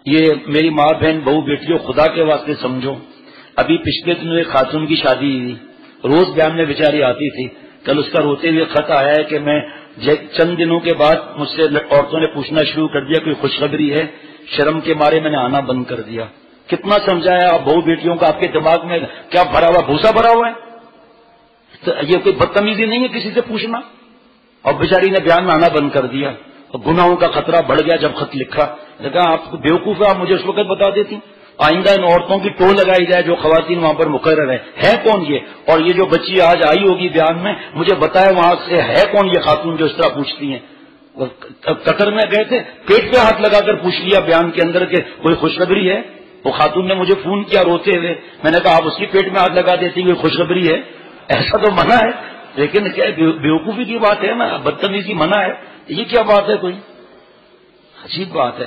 یہ میری ماں بہن بہو بیٹیوں خدا کے واسطے سمجھو، ابھی پچھلے دنوں ایک خاتون کی شادی ہوئی، روز بیان میں بیچاری آتی تھی، کل اس کا روتے ہوئے خط آیا ہے کہ میں چند دنوں کے بعد مجھ سے عورتوں نے پوچھنا شروع کر دیا کوئی خوشخبری ہے، شرم کے مارے میں نے آنا بند کر دیا۔ کتنا سمجھایا آپ بہو بیٹیوں کا، آپ کے دماغ میں کیا بھرا ہوا، بھوسا بھرا ہوا ہے؟ تو یہ کوئی بدتمیزی نہیں ہے کسی سے پوچھنا؟ اور بیچاری نے بیان میں آنا بند کر دیا، اور گناہوں کا خطرہ بڑھ گیا جب خط لکھا۔ کہا آپ کو بیوقوف ہے، آپ مجھے اس وقت بتا دیتی، آئندہ ان عورتوں کی ٹو لگائی جائے جو خواتین وہاں پر مقرر ہے کون یہ؟ اور یہ جو بچی آج آئی ہوگی بیان میں، مجھے بتائے وہاں سے ہے کون یہ خاتون جو اس طرح پوچھتی ہیں؟ قطر میں گئے تھے، پیٹ پہ ہاتھ لگا کر پوچھ لیا بیان کے اندر کہ کوئی خوشخبری ہے؟ وہ خاتون نے مجھے فون کیا روتے ہوئے، میں نے کہا آپ اس کی پیٹ میں ہاتھ لگا دیتی کوئی خوشخبری ہے؟ ایسا تو منع ہے، لیکن کیا بیوقوفی کی بات ہے نا، بدتمیزی منع ہے، یہ کیا بات ہے؟ کوئی عجیب بات ہے۔